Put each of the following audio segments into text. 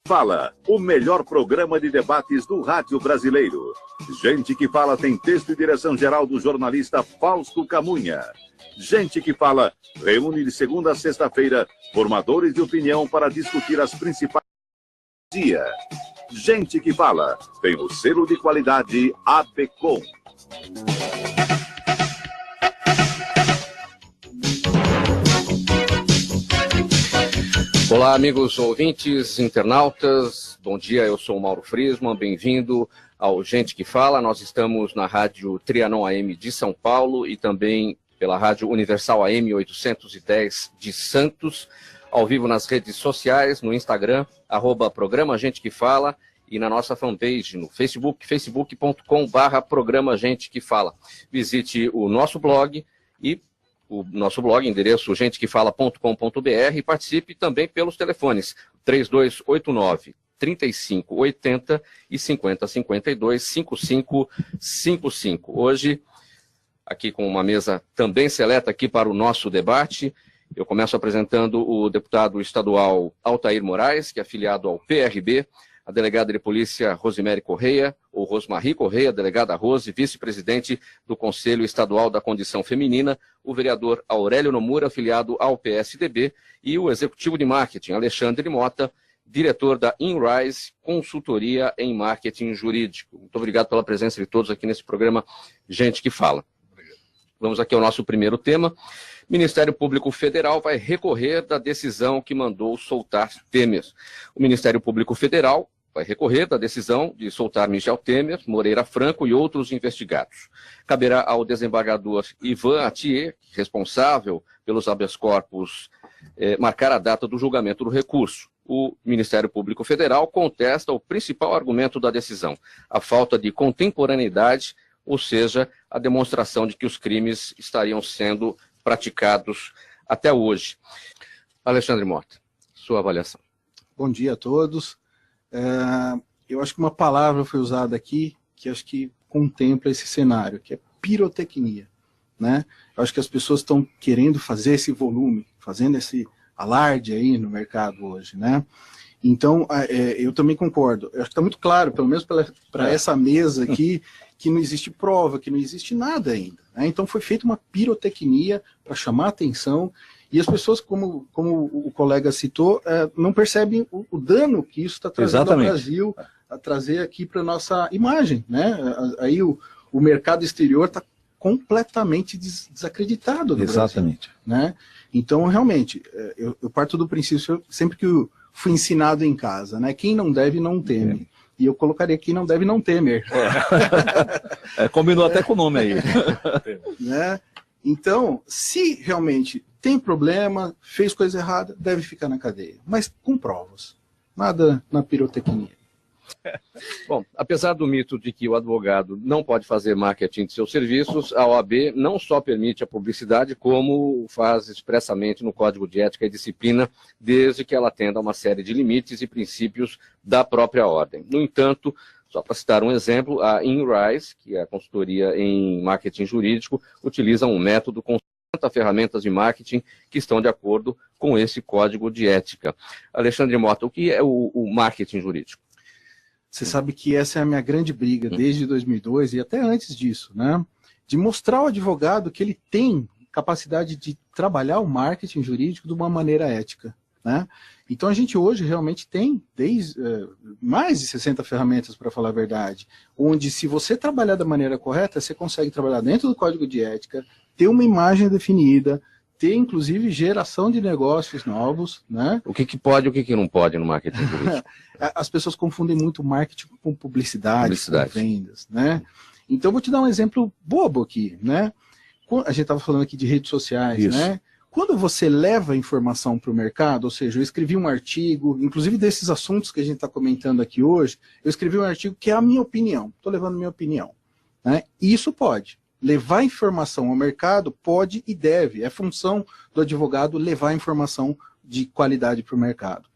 Fala, o melhor programa de debates do rádio brasileiro. Gente que Fala tem texto e direção geral do jornalista Fausto Camunha. Gente que Fala reúne de segunda a sexta-feira formadores de opinião para discutir as principais dia. Gente que Fala tem o selo de qualidade ABECOM. Olá, amigos ouvintes, internautas, bom dia, eu sou o Mauro Friesman, bem-vindo ao Gente que Fala. Nós estamos na Rádio Trianon AM de São Paulo e também pela Rádio Universal AM 810 de Santos, ao vivo nas redes sociais, no Instagram, @Programa Gente que Fala, e na nossa fanpage no Facebook, facebook.com/Programa Gente que Fala. Visite o nosso blog e o nosso blog, endereço gentequefala.com.br, e participe também pelos telefones 3289-3580 e 5052-5555. Hoje, aqui com uma mesa também seleta aqui para o nosso debate, eu começo apresentando o deputado estadual Altair Moraes, que é afiliado ao PRB, a delegada de polícia Rosemary Correia, ou Rosmary Correia, delegada Rose, vice-presidente do Conselho Estadual da Condição Feminina, o vereador Aurélio Nomura, afiliado ao PSDB, e o executivo de marketing, Alexandre Mota, diretor da InRise, consultoria em marketing jurídico. Muito obrigado pela presença de todos aqui nesse programa Gente que Fala. Vamos aqui ao nosso primeiro tema. O Ministério Público Federal vai recorrer da decisão que mandou soltar Temer. O Ministério Público Federal vai recorrer da decisão de soltar Michel Temer, Moreira Franco e outros investigados. Caberá ao desembargador Ivan Atier, responsável pelos habeas corpus, marcar a data do julgamento do recurso. O Ministério Público Federal contesta o principal argumento da decisão, a falta de contemporaneidade, ou seja, a demonstração de que os crimes estariam sendo praticados até hoje. Alexandre Mota, sua avaliação. Bom dia a todos. Eu acho que uma palavra foi usada aqui que acho que contempla esse cenário, que é pirotecnia, né? Eu acho que as pessoas estão querendo fazer esse volume, fazendo esse alarde aí no mercado hoje, né? Então, eu também concordo. Eu acho que está muito claro, pelo menos para essa mesa aqui, que não existe prova, que não existe nada ainda, né? Então foi feita uma pirotecnia para chamar a atenção, e as pessoas, como o colega citou, não percebem o dano que isso está trazendo ao Brasil, a trazer aqui para a nossa imagem, né? Aí o mercado exterior está completamente desacreditado do Brasil, né? Então, realmente, eu parto do princípio, sempre que eu fui ensinado em casa, né? Quem não deve, não teme. E eu colocaria quem não deve, não temer. Combinou até com o nome aí. Né? Então, se realmente tem problema, fez coisa errada, deve ficar na cadeia. Mas com provas. Nada na pirotecnia. Bom, apesar do mito de que o advogado não pode fazer marketing de seus serviços, a OAB não só permite a publicidade, como faz expressamente no Código de Ética e Disciplina, desde que ela atenda a uma série de limites e princípios da própria ordem. No entanto, só para citar um exemplo, a InRise, que é a consultoria em marketing jurídico, utiliza um método com 50 ferramentas de marketing que estão de acordo com esse Código de Ética. Alexandre Mota, o que é o marketing jurídico? Você sabe que essa é a minha grande briga desde 2002 e até antes disso, né? De mostrar ao advogado que ele tem capacidade de trabalhar o marketing jurídico de uma maneira ética, né? Então a gente hoje realmente tem mais de 60 ferramentas, para falar a verdade, onde se você trabalhar da maneira correta, você consegue trabalhar dentro do Código de Ética, ter uma imagem definida, ter, inclusive, geração de negócios novos, né? O que pode e o que não pode no marketing jurídico? As pessoas confundem muito marketing com publicidade. Com vendas, né? Então, vou te dar um exemplo bobo aqui, né? A gente estava falando aqui de redes sociais, né? Quando você leva informação para o mercado, ou seja, eu escrevi um artigo, inclusive desses assuntos que a gente está comentando aqui hoje, eu escrevi um artigo que é a minha opinião, estou levando minha opinião, né? E isso pode. Levar informação ao mercado pode e deve. É função do advogado levar informação de qualidade para o mercado.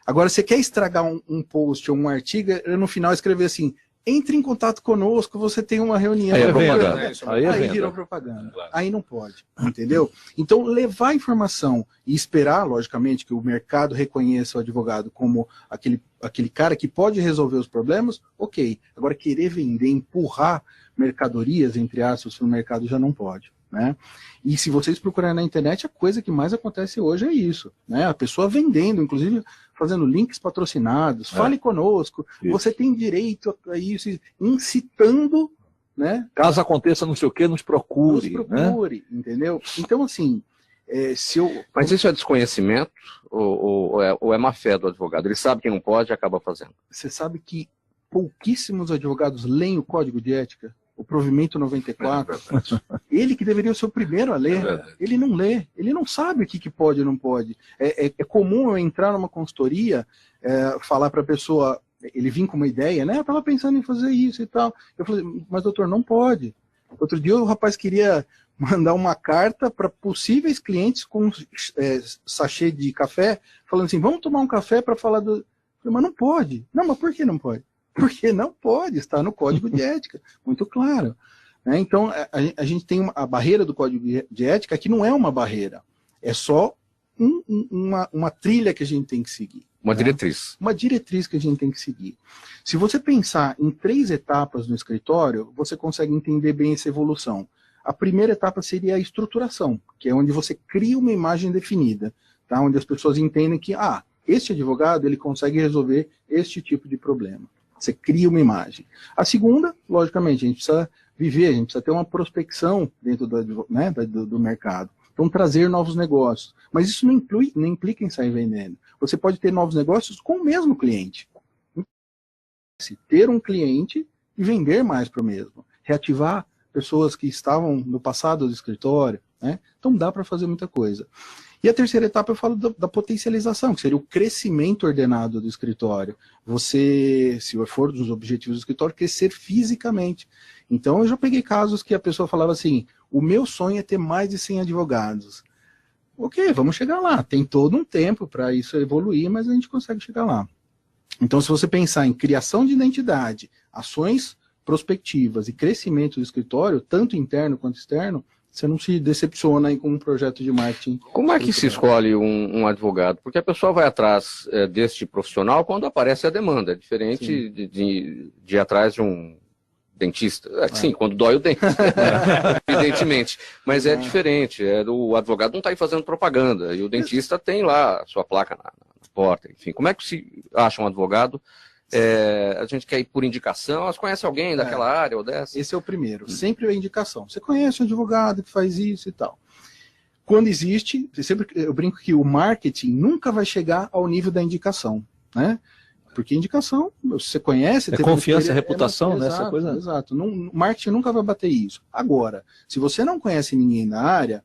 Agora, você quer estragar um post ou um artigo, no final escrever assim, entre em contato conosco, você tem uma reunião. Aí é propaganda, venda. né? Aí é Aí venda. virou propaganda. Claro. Aí não pode, entendeu? Então, levar informação e esperar, logicamente, que o mercado reconheça o advogado como aquele cara que pode resolver os problemas, ok. Agora, querer vender, empurrar mercadorias, entre aspas, para o mercado já não pode, né? E se vocês procurarem na internet, a coisa que mais acontece hoje é isso, né? A pessoa vendendo, inclusive fazendo links patrocinados, fale conosco, Isso. você tem direito a isso, incitando, né? Caso aconteça não sei o que, nos procure. Nos Né? procure, entendeu? Então, assim, se eu... Mas isso é desconhecimento ou é má fé do advogado? Ele sabe que não pode e acaba fazendo. Você sabe que pouquíssimos advogados leem o Código de Ética, o Provimento 94. Ele que deveria ser o primeiro a ler, ele não lê, ele não sabe o que pode e não pode. É comum eu entrar numa consultoria, falar para a pessoa, ele vir com uma ideia, né? Eu estava pensando em fazer isso e tal. Eu falei, mas doutor, não pode. Outro dia o rapaz queria mandar uma carta para possíveis clientes com sachê de café, falando assim, vamos tomar um café para falar do... Eu falei, mas não pode. Não, mas por que não pode? Porque não pode, está no Código de Ética, muito claro. Né? Então, a gente tem a barreira do Código de Ética, que não é uma barreira, é só uma trilha que a gente tem que seguir. Uma né? diretriz. Uma diretriz que a gente tem que seguir. Se você pensar em 3 etapas no escritório, você consegue entender bem essa evolução. A primeira etapa seria a estruturação, que é onde você cria uma imagem definida, tá? Onde as pessoas entendem que, este advogado ele consegue resolver este tipo de problema. Você cria uma imagem. A segunda, logicamente, a gente precisa viver, a gente precisa ter uma prospecção dentro do mercado. Então, trazer novos negócios. Mas isso não implica em sair vendendo. Você pode ter novos negócios com o mesmo cliente. Ter um cliente e vender mais para o mesmo. Reativar pessoas que estavam no passado do escritório. Né? Então, dá para fazer muita coisa. E a terceira etapa eu falo da potencialização, que seria o crescimento ordenado do escritório. Você, se for dos objetivos do escritório, crescer fisicamente. Então eu já peguei casos que a pessoa falava assim, o meu sonho é ter mais de 100 advogados. Ok, vamos chegar lá. Tem todo um tempo para isso evoluir, mas a gente consegue chegar lá. Então se você pensar em criação de identidade, ações prospectivas e crescimento do escritório, tanto interno quanto externo, você não se decepciona aí com um projeto de marketing. Como é que se escolhe um advogado? Porque a pessoa vai atrás deste profissional quando aparece a demanda. É diferente de ir atrás de um dentista. Sim, quando dói o dente, evidentemente. Mas é diferente. O advogado não está aí fazendo propaganda. E o dentista tem lá a sua placa na porta. Enfim, como é que se acha um advogado? A gente quer ir por indicação, elas conhecem alguém daquela área ou dessa? Esse é o primeiro, sempre a indicação. Você conhece um advogado que faz isso e tal. Quando existe, eu brinco que o marketing nunca vai chegar ao nível da indicação, né? Porque indicação, você conhece... confiança, reputação, né? Exato, Essa coisa. Exato, marketing nunca vai bater isso. Agora, se você não conhece ninguém na área,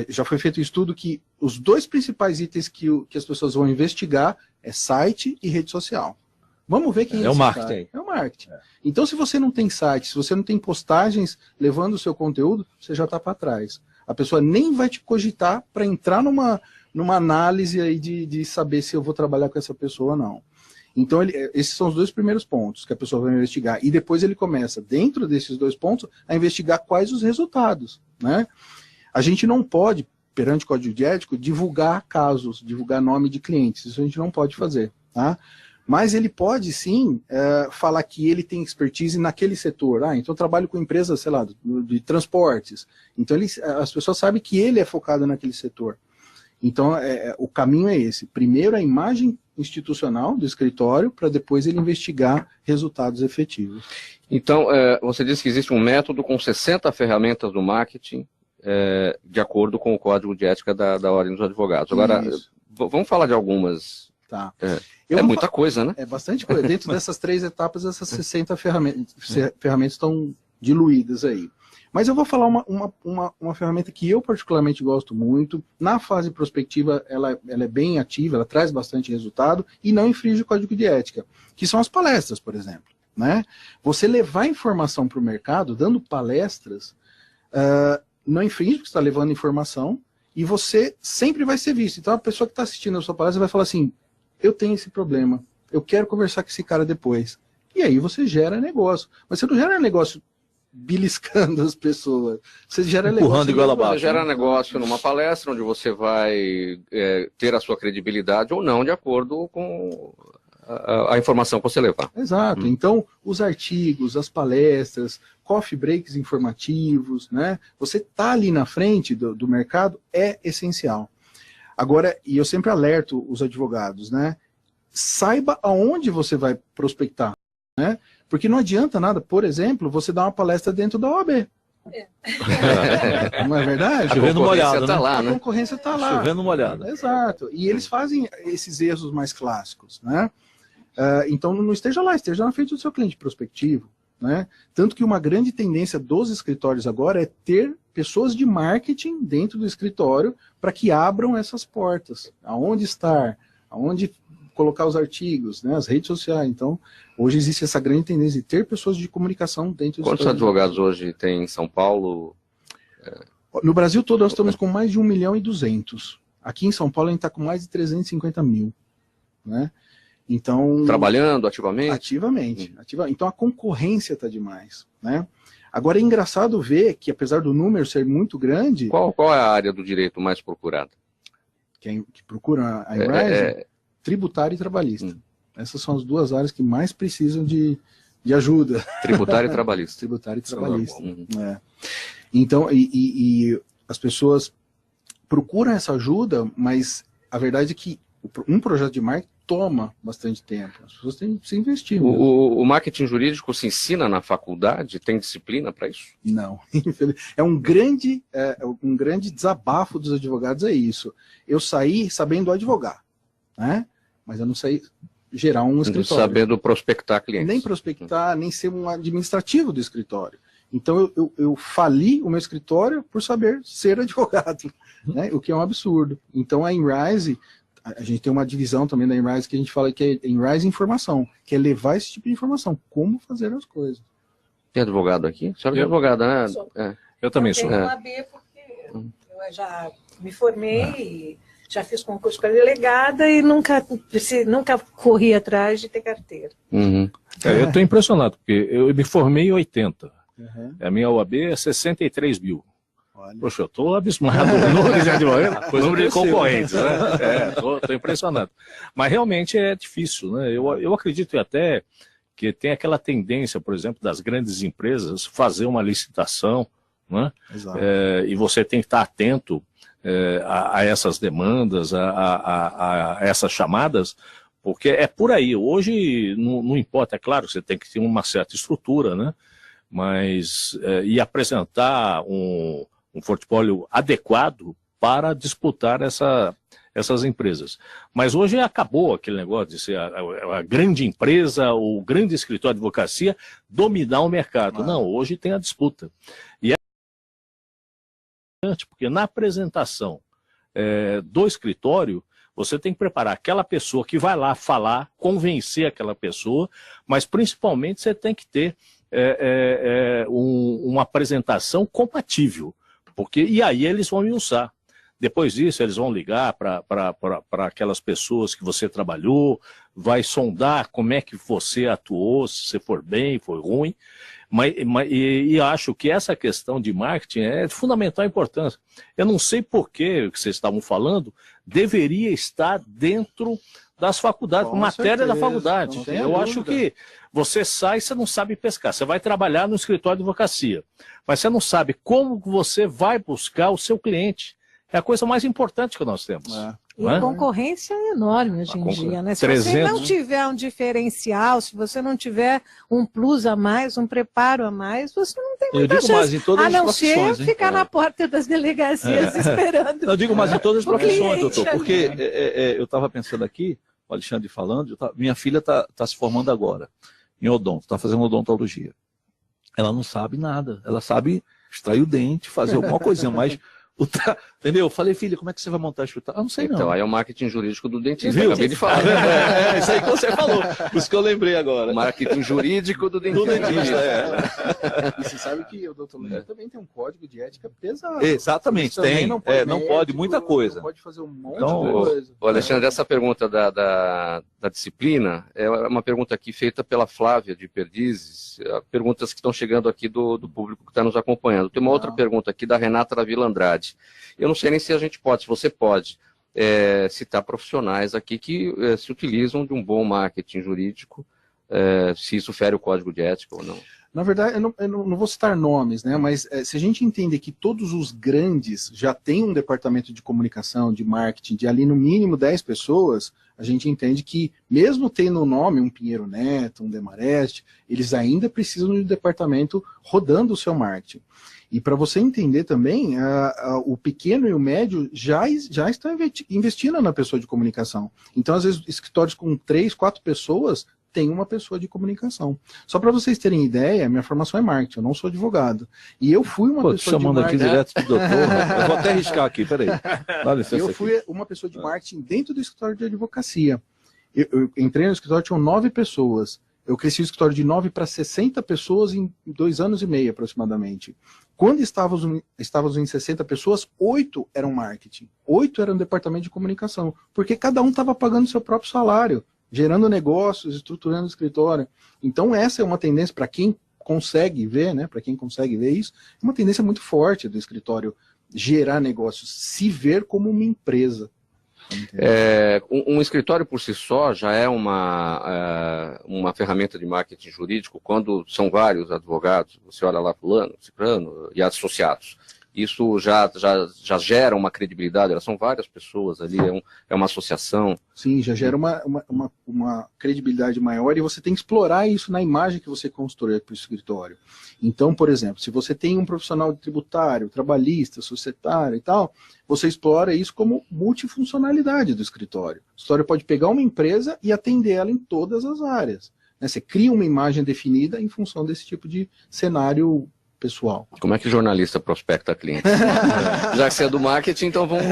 já foi feito um estudo que os 2 principais itens que as pessoas vão investigar é site e rede social. Vamos ver quem é o esse marketing. cara. É o marketing. Então, se você não tem site, se você não tem postagens levando o seu conteúdo, você já está para trás. A pessoa nem vai te cogitar para entrar numa análise aí de saber se eu vou trabalhar com essa pessoa ou não. Então, esses são os 2 primeiros pontos que a pessoa vai investigar. E depois ele começa, dentro desses 2 pontos, a investigar quais os resultados. Né? A gente não pode, perante o Código de Ética, divulgar casos, divulgar nome de clientes. Isso a gente não pode fazer. Tá? Mas ele pode, sim, falar que ele tem expertise naquele setor. Então eu trabalho com empresas, sei lá, de transportes. Então as pessoas sabem que ele é focado naquele setor. Então o caminho é esse. Primeiro a imagem institucional do escritório, para depois ele investigar resultados efetivos. Então, você disse que existe um método com 60 ferramentas do marketing, de acordo com o Código de Ética da Ordem dos Advogados. Agora, vamos falar de algumas... Tá. É muita coisa, né? É bastante coisa. Dentro dessas 3 etapas, essas 60 ferramentas estão diluídas aí. Mas eu vou falar uma ferramenta que eu particularmente gosto muito. Na fase prospectiva, ela é bem ativa, ela traz bastante resultado e não infringe o Código de Ética, que são as palestras, por exemplo. Né? Você levar informação para o mercado, dando palestras, não infringe, porque você está levando informação, e você sempre vai ser visto. Então a pessoa que está assistindo a sua palestra vai falar assim, eu tenho esse problema, eu quero conversar com esse cara depois. E aí você gera negócio. Mas você não gera negócio beliscando as pessoas. Você gera Empurrando igual abaixo. Você gera negócio numa palestra onde você vai ter a sua credibilidade ou não, de acordo com a informação que você levar. Exato. Então, os artigos, as palestras, coffee breaks informativos, né? Você tá ali na frente do mercado é essencial. Agora, e eu sempre alerto os advogados, né? Saiba aonde você vai prospectar, né? Porque não adianta nada, por exemplo, você dar uma palestra dentro da OAB. Não é verdade? Chovendo molhado, tá né? lá, A né? concorrência está lá. Chovendo molhado. Exato. E eles fazem esses erros mais clássicos, né? Então não esteja lá, esteja na frente do seu cliente prospectivo, né? Tanto que uma grande tendência dos escritórios agora é ter pessoas de marketing dentro do escritório para que abram essas portas. Aonde estar, aonde colocar os artigos, né? As redes sociais. Então, hoje existe essa grande tendência de ter pessoas de comunicação dentro do Quantos advogados hoje tem em São Paulo? No Brasil todo nós estamos com mais de 1.200.000. Aqui em São Paulo a gente está com mais de 350.000, né? Então, Trabalhando ativamente? Ativamente. Então a concorrência está demais, né? Agora é engraçado ver que, apesar do número ser muito grande... Qual é a área do direito mais procurada? Que procura a Enrise? Tributária e trabalhista. Essas são as duas áreas que mais precisam de ajuda. Tributária e trabalhista. Tributária e trabalhista. Então, as pessoas procuram essa ajuda, mas a verdade é que um projeto de marketing toma bastante tempo. As pessoas têm que se investir. O marketing jurídico se ensina na faculdade? Tem disciplina para isso? Não. É um grande desabafo dos advogados, é isso. Eu saí sabendo advogar, né? Mas eu não sei gerar um escritório. Sabendo prospectar clientes. Nem prospectar, nem ser um administrativo do escritório. Então eu fali o meu escritório por saber ser advogado, né? O que é um absurdo. Então a Enrise, a gente tem uma divisão também da Enrise que a gente fala que é Enrise Informação, que é levar esse tipo de informação, como fazer as coisas. Tem advogado aqui? A senhora é advogada, né? Eu também sou. Eu tenho uma B porque eu já me formei, já fiz concurso para delegada e nunca corri atrás de ter carteira. Uhum. Eu estou impressionado, porque eu me formei em 80. Uhum. A minha OAB é 63 mil. Olha. Poxa, eu estou abismado no número de advogados, número de concorrentes, né? Estou impressionado. Mas realmente é difícil, né? Eu acredito até que tem aquela tendência, por exemplo, das grandes empresas fazer uma licitação, né? E você tem que estar atento a essas demandas, a essas chamadas, porque é por aí. Hoje não importa, é claro, você tem que ter uma certa estrutura, né? Mas e apresentar um portfólio adequado para disputar essas empresas. Mas hoje acabou aquele negócio de ser a grande empresa, o grande escritório de advocacia dominar o mercado. Não, hoje tem a disputa. E é importante, porque na apresentação do escritório, você tem que preparar aquela pessoa que vai lá falar, convencer aquela pessoa, mas principalmente você tem que ter uma apresentação compatível. E aí eles vão me usar. Depois disso, eles vão ligar para aquelas pessoas que você trabalhou, vai sondar como é que você atuou, se você for bem, for ruim. E acho que essa questão de marketing é de fundamental importância. Eu não sei por que vocês estavam falando, deveria estar dentro das faculdades, com matéria da faculdade. Eu acho que você sai e você não sabe pescar. Você vai trabalhar no escritório de advocacia, mas você não sabe como você vai buscar o seu cliente. É a coisa mais importante que nós temos. E a concorrência é enorme hoje em dia, né? Se você não tiver um diferencial, se você não tiver um plus a mais, um preparo a mais, você não tem muita chance. Mais, em todas a não as ser profissões, ficar na porta das delegacias esperando. Eu digo mais em todas as profissões, doutor, cliente, porque eu estava pensando aqui, o Alexandre falando, minha filha está se formando agora, em odonto, está fazendo odontologia. Ela não sabe nada, ela sabe extrair o dente, fazer alguma coisinha, mas Entendeu? Eu falei, filha, como é que você vai montar escritório? Não sei não. Então, aí é o marketing jurídico do dentista. Viu? Acabei de falar. É isso aí que você falou. Por isso que eu lembrei agora. O marketing jurídico do dentista. E você sabe que o odontologia também tem um código de ética pesado. Exatamente, tem. Não pode muita coisa. Não pode fazer um monte de coisa. Alexandre, essa pergunta da disciplina é uma pergunta aqui feita pela Flávia de Perdizes, perguntas que estão chegando aqui do público que está nos acompanhando. Tem uma outra pergunta aqui da Renata da Vila Andrade. Eu não sei nem se a gente pode, se você pode citar profissionais aqui que se utilizam de um bom marketing jurídico, se isso fere o código de ética ou não. Na verdade, eu não vou citar nomes, né? Mas se a gente entender que todos os grandes já têm um departamento de comunicação, de marketing, de ali no mínimo 10 pessoas, a gente entende que, mesmo tendo um nome, um Pinheiro Neto, um Demarest, eles ainda precisam de um departamento rodando o seu marketing. E para você entender também, o pequeno e o médio já estão investindo na pessoa de comunicação. Então, às vezes, escritórios com 3, 4 pessoas têm uma pessoa de comunicação. Só para vocês terem ideia, minha formação é marketing, eu não sou advogado. E eu fui uma pessoa de marketing... aqui direto pro doutor, eu vou até arriscar aqui, peraí. Eu fui uma pessoa de marketing dentro do escritório de advocacia. Eu entrei no escritório, tinham 9 pessoas. Eu cresci o escritório de 9 para 60 pessoas em 2 anos e meio, aproximadamente. Quando estávamos em 60 pessoas, 8 eram marketing. 8 eram departamento de comunicação. Porque cada um estava pagando seu próprio salário, gerando negócios, estruturando o escritório. Então essa é uma tendência para quem consegue ver, né? Para quem consegue ver isso, é uma tendência muito forte do escritório gerar negócios, se ver como uma empresa. Um escritório por si só já é uma ferramenta de marketing jurídico quando são vários advogados, você olha lá fulano, ciclano e associados. Isso já gera uma credibilidade, elas são várias pessoas ali, é uma associação. Sim, já gera uma credibilidade maior e você tem que explorar isso na imagem que você constrói para o escritório. Então, por exemplo, se você tem um profissional tributário, trabalhista, societário e tal, você explora isso como multifuncionalidade do escritório. O escritório pode pegar uma empresa e atender ela em todas as áreas. Você cria uma imagem definida em função desse tipo de cenário pessoal. Como é que jornalista prospecta clientes? Já que você é do marketing, então vamos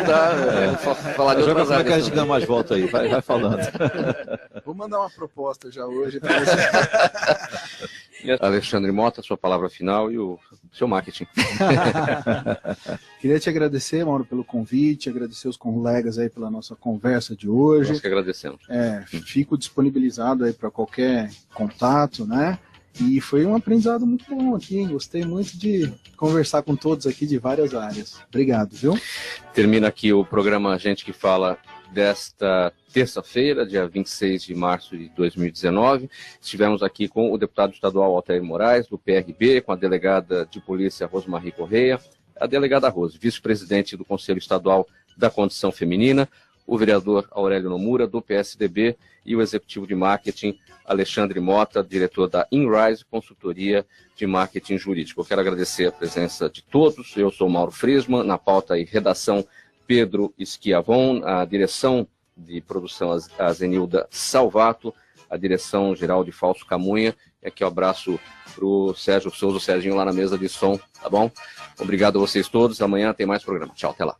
falar de outras áreas. Como é que a gente ganha mais volta aí? Vai falando. Vou mandar uma proposta já hoje para você. Alexandre Mota, sua palavra final e o seu marketing. Queria te agradecer, Mauro, pelo convite, agradecer os colegas aí pela nossa conversa de hoje. Nós que agradecemos. Fico disponibilizado aí para qualquer contato, né? E foi um aprendizado muito bom aqui, gostei muito de conversar com todos aqui de várias áreas. Obrigado, viu? Termina aqui o programa Gente que Fala desta terça-feira, dia 26 de março de 2019. Estivemos aqui com o deputado estadual Altair Moraes, do PRB, com a delegada de polícia Rosmarie Correia, a delegada Rose, vice-presidente do Conselho Estadual da Condição Feminina, o vereador Aurélio Nomura, do PSDB, e o executivo de marketing Alexandre Mota, diretor da InRise, consultoria de marketing jurídico. Eu quero agradecer a presença de todos. Eu sou Mauro Friesman, na pauta e redação Pedro Schiavon, a direção de produção a Zenilda Salvato, a direção geral de Fausto Camunha, e aqui um abraço para o Sérgio Souza, o Serginho lá na mesa de som, tá bom? Obrigado a vocês todos, amanhã tem mais programa. Tchau, até lá.